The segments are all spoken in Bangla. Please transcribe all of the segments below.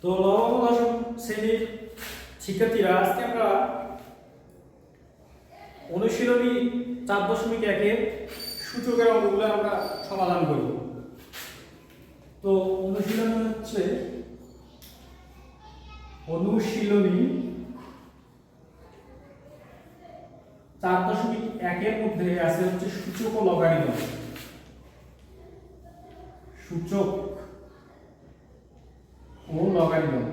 তো নবম দশম শ্রেণীর শিক্ষার্থীরা আজকে আমরা অনুশীলনী 4.1 সূচকের অঙ্কগুলো আমরা সমাধান করব। তো অনুশীলনী হচ্ছে অনুশীলনী 4.1 এর মধ্যে আছে হচ্ছে সূচক ও লগারিদম। সূচক ও লগারিদম।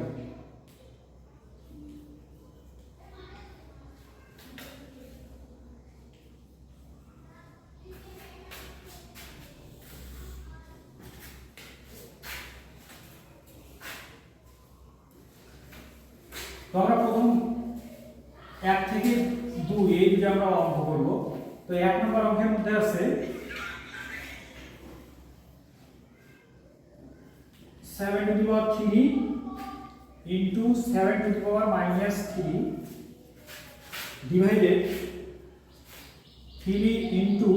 তো আমরা প্রথম 1 থেকে 2 এই দুটো আমরা অঙ্ক করব। তো 1 নম্বর অঙ্কের মধ্যে আছে 7 to the power 3 into 7 to the power minus 3 divided 3 into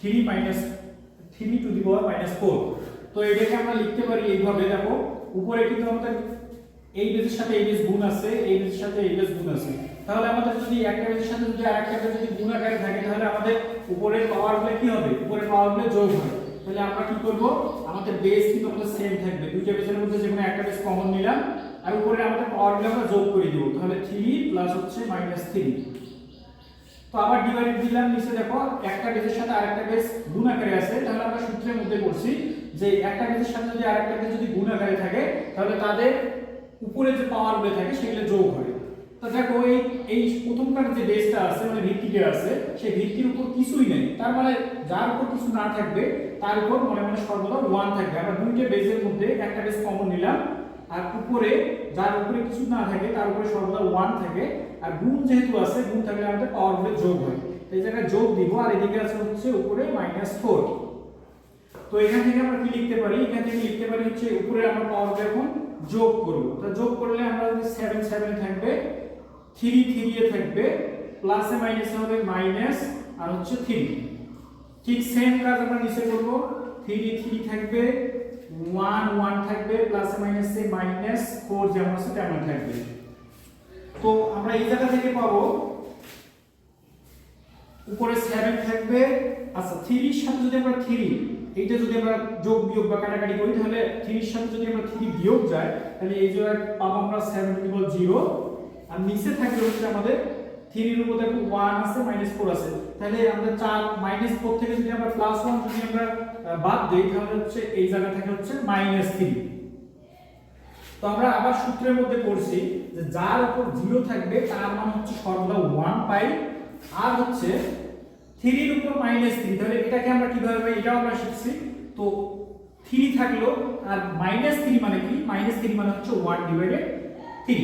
3 minus 3 to the power minus 4। তো এটাকে আমরা লিখতে পারি এইভাবে, দেখো উপরে কিন্তু আমাদের এই বেসের সাথে এই বেস গুণ আছে, এই বেসের সাথে এই বেস গুণ আছে। তাহলে আমাদের যদি একটা বেসের সাথে যদি আরেকটা বেস যদি গুণ আকারে থাকে তাহলে আমাদের উপরের পাওয়ারগুলো কি হবে? উপরের পাওয়ারগুলো যোগ হবে। তাহলে আমরা কি করব? আমাদের বেস কিন্তু আমাদের সেম থাকবে, দুইটা বেসের মধ্যে যে কোনো একটা বেস কমন নিলাম আর উপরে আমাদের পাওয়ারগুলো আমরা যোগ করে দেব। তাহলে 3 প্লাস হচ্ছে -3। তো আবার ডিভাইড দিলাম, নিচে দেখো একটা বেসের সাথে আরেকটা বেস গুণ আকারে আছে। তাহলে আমরা সূত্রের মধ্যে পড়ছি যে একটা বেসের সাথে যদি আরেকটা বেস যদি গুণ আকারে থাকে তাহলে তাদের উপরে যে পাওয়ারগুলো থাকে সেগুলো যোগ হয়। তো দেখো এই প্রথমকার যে বেসটা আছে মানে ভিত্তিটা আছে, সেই ভিত্তির উপর কিছুই নেই, তার মানে যার উপর কিছু না থাকবে তার উপর মনে মনে সর্বদা 1 থাকবে। আমরা দুইটা বেসের মধ্যে একটা বেস কমন নিলাম আর উপরে যার উপরে কিছু না থাকে তার উপরে সর্বদা 1 থাকে। আর গুণ যেহেতু আছে, গুণ থাকলে আমাদের পাওয়ারগুলো যোগ হয়। এই জায়গায় যোগ দিব আর এদিকে আছে হচ্ছে উপরে -4। তো এখান থেকে আমরা কি লিখতে পারি? এখান থেকে লিখতে পারি হচ্ছে উপরে আমরা পাওয়ারকে এখন যোগ করব। তো যোগ করলে আমরা যদি 7 7 থাকবে, 3 3 এ থাকবে, প্লাসে মাইনাসে হবে মাইনাস আর হচ্ছে 3। ঠিক সেম কাজ আমরা নিচে করব। 3 3 থাকবে, 1 1 থাকবে, প্লাসে মাইনাসে -4 যেমন আছে তেমন থাকবে। তো আমরা এই জায়গা থেকে পাবো উপরে 7 থাকবে। আচ্ছা 3 এর সাথে যদি আমরা 3 এইটা যদি আমরা যোগ বিয়োগ বা কাটাকাটি করি তাহলে 3 এর সাথে যদি আমরা 3 বিয়োগ যায় তাহলে এই জায়গায় পাবো আমরা 7 0। আর নিচে থাকবে হচ্ছে আমাদের 3 এর উপর দেখো 1 আছে -4 আছে। তাহলে আমরা 4 -4 থেকে যদি আমরা +1 যদি আমরা বাদ দেই তাহলে হচ্ছে এই জায়গা থেকে হচ্ছে -3। তো আমরা আবার সূত্রের মধ্যে পড়ছি যে যার উপর 0 থাকবে তার মান হচ্ছে সর্বদা 1 পাই। আর হচ্ছে 3 এর উপর -3, তাহলে এটাকে আমরা কিভাবে পাই এটাও আমরা শিখছি। তো 3 থাকলো আর -3 মানে কি? -3 মানে হচ্ছে 1/3।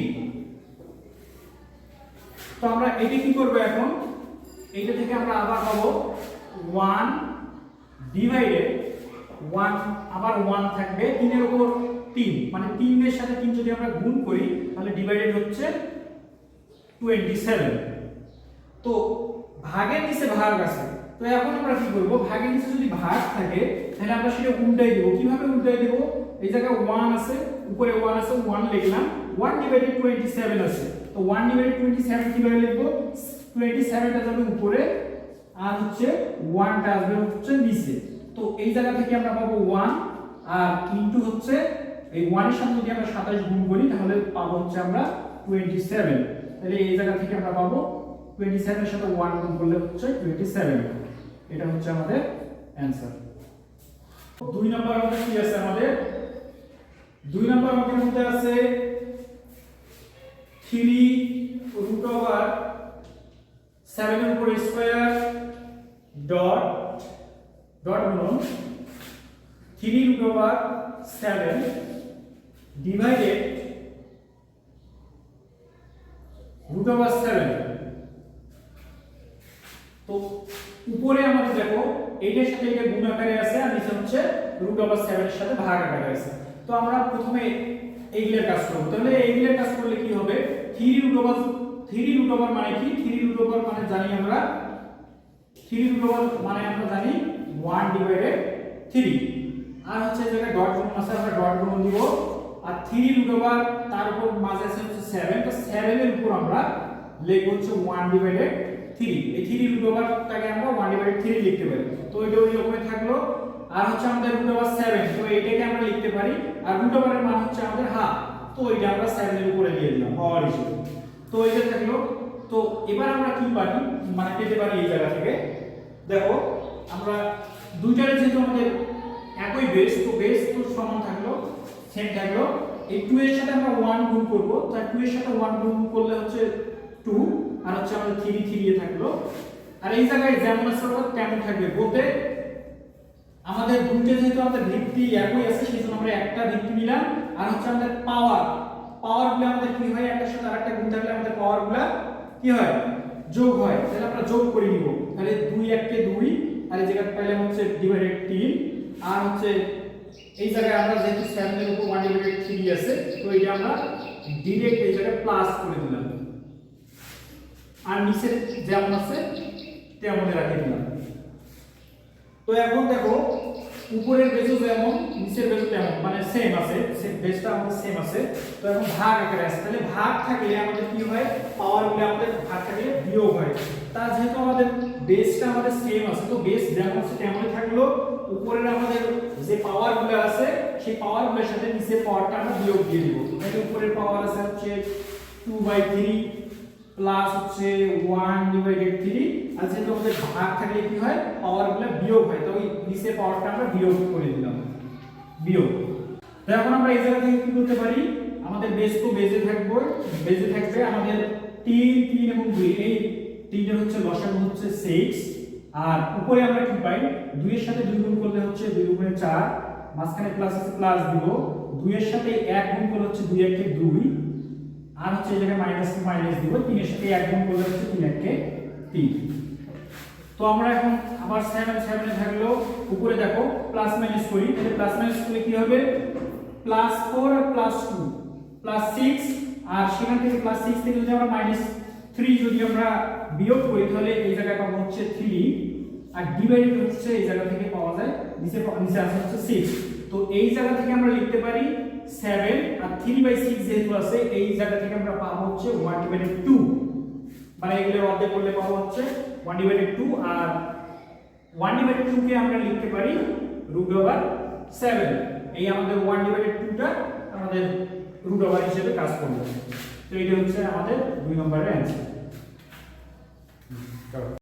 তো আমরা এটা কি করব এখন? এইটা থেকে আমরা আবার পাবো 1 ডিভাইডেড 1, আবার 1 থাকবে 3 এর উপর 3 মানে 3 এর সাথে 3 যদি আমরা গুণ করি তাহলে ডিভাইডেড হচ্ছে 27। তো ভাগের নিচে ভাগ আছে, তো এখন আমরা কি করব? ভাগের নিচে যদি ভাগ থাকে তাহলে আমরা সেটা উল্টাই দেব। কিভাবে উল্টাই দেব? এই জায়গায় 1 আছে, উপরে 1 আছে, 1 লিখলাম, 1/27 আছে। তো 1/27 কিভাবে লিখব? 27টা যাবে উপরে আর হচ্ছে 1টা আসবে হচ্ছে নিচে। তো এই জায়গা থেকে আমরা পাবো 1 আর ইনটু হচ্ছে এই 1 এর সাথে যদি আমরা 27 গুণ করি তাহলে পাবো হচ্ছে আমরা 27। তাহলে এই জায়গা থেকে আমরা পাবো 27 এর সাথে 1 গুণ করলে হচ্ছে 27। এটা হচ্ছে আমাদের অ্যানসার। 2 নম্বর অঙ্কে কি আছে আমাদের? 2 নম্বর অঙ্কের মধ্যে আছে 3√7 এর উপর স্কয়ার ডট ডট গুণন 3√7 ডিভাইডেড √7। তো উপরে আমাদের দেখো এইটার সাথে এটা গুণ আকারে আছে আর নিচে হচ্ছে √7 এর সাথে ভাগ আকারে আছে। তো আমরা প্রথমে এইগুলোর কাজ করব। তাহলে এইগুলোর কাজ করলে কি হবে? 3√7 মানে কি? 3√7 মানে জানি আমরা 3√7 মানে আমরা জানি 1/3। আর হচ্ছে এই জায়গায় ডট গুণন আছে, আমরা ডট গুণন দিব আর 3 রুট ওভার তার উপর মাঝে আছে হচ্ছে 7, তো 7 এর উপর আমরা লিখব হচ্ছে 1/3। এই 3 রুট ওভারটাকে আমরা 1/3 লিখতে পারি, তো এটা ওই রকমই থাকলো। আর হচ্ছে আমাদের রুট ওভার 7, তো এটাকে আমরা লিখতে পারি, আর রুট ওভারের মান হচ্ছে আমাদের হাফ, তো এটা আমরা 7 এর উপরে দিয়ে দিলাম পাওয়ার হিসেবে। তো এটা থাকলো। তো এবার আমরা কি পারি, মানে পেতে পারি এই জায়গা থেকে। দেখো আমরা দুইটারে যেহেতু আমাদের একই বেস, তো বেস তো সমান থাকলো, সেম থাকলো। এই 2 এর সাথে আমরা 1 গুণ করব, তাই 2 এর সাথে 1 গুণ করলে হচ্ছে 2, আর হচ্ছে আমাদের 3 এ থাকলো। আর এই জায়গায় যেমন আছে তেমন থাকবে, বলতে আমাদের দুইটা যেহেতু আমাদের ভিত্তি একই আছে, সেজন্য আমরা একটা ভিত্তি নিলাম। আর হচ্ছে আমাদের পাওয়ারগুলো আমাদের কি হয়, একটার সাথে আরেকটা গুণ থাকলে আমাদের পাওয়ারগুলো কি হয়, যোগ হয়। তাহলে আমরা যোগ করে নিব, তাহলে 2 1 কে 2, আর এই জায়গায় পাইলাম হচ্ছে ডিভাইডেড 3, আর হচ্ছে এই জায়গায় আমরা যেহেতু 7 এর উপর 1/3 আছে, তো এটা আমরা ডাইরেক্ট এই জায়গায় প্লাস করে দিলাম, আর নিচে যেমন আছে তেমনই রেখে দিলাম। তো এখন দেখো উপরের বেজও যেমন নিচের বেজও তেমন, মানে সেম আছে, বেজটা আমাদের সেম আছে। তো এখন ভাগ আকারে আছে, তাহলে ভাগ থাকলে আমাদের কি হয়, পাওয়ারগুলো আমাদের ভাগ থাকলে বিয়োগ হয়। তার যেহেতু আমাদের বেসটা আমাদের সেম আছে, তো বেস যেমন আছে তেমনই থাকলো। উপরের আমাদের যে পাওয়ারগুলো আছে, সেই পাওয়ারগুলোর সাথে নিচের পাওয়ারটা আমরা বিয়োগ দিয়ে দিব। তাহলে উপরের পাওয়ার আছে হচ্ছে 2/3 প্লাস হচ্ছে 1/3, আর যেহেতু আমাদের ভাগ থাকলে কি হয়, পাওয়ারগুলো বিয়োগ হয়, তো ওই নিচের পাওয়ারটা আমরা বিয়োগ করে দিলাম, বিয়োগ। তো এখন আমরা এই জায়গা থেকে কি করতে পারি, আমাদের বেস তো বেজে থাকবে আমাদের 3 এবং 2, এই 3 এর হচ্ছে লসাগু হচ্ছে 6, আর উপরে আমরা কি পাই, 2 এর সাথে 2 গুণ করলে হচ্ছে 2 গুণে 4, মাঝখানে প্লাস আছে প্লাস দিব, 2 এর সাথে 1 গুণ করলে হচ্ছে 2 1 কে 2, আর হচ্ছে এই জায়গায় মাইনাস কে মাইনাস দিব, 3 এর সাথে 1 গুণ করলে হচ্ছে 3 1 কে 3। তো আমরা এখন আবার 7 এ থাকলো, উপরে দেখো প্লাস মাইনাস করি, তাহলে প্লাস মাইনাস করলে কি হবে, +4 আর +2 +6, আর সেখান থেকে +6 থেকে যদি আমরা -3 যদি আমরা বিয়োগ করি, তাহলে এই জায়গায় পাবো হচ্ছে 3, আর ডিভাইডেড হচ্ছে এই জায়গা থেকে পাওয়া যায় নিচে আছে হচ্ছে 6। তো এই জায়গা থেকে আমরা লিখতে পারি 7, আর 3/6 যেহেতু আছে, এই জায়গা থেকে আমরা পাবো হচ্ছে 1/2, মানে এগুলো অর্ধেক করলে পাবো হচ্ছে 1/2, আর 1/2 কে আমরা লিখতে পারি √7। এই আমাদের 1/2টা আমাদের √, হিসেবে কাজ করবে। তো এটা হচ্ছে আমাদের 2 নম্বরের অ্যানসার।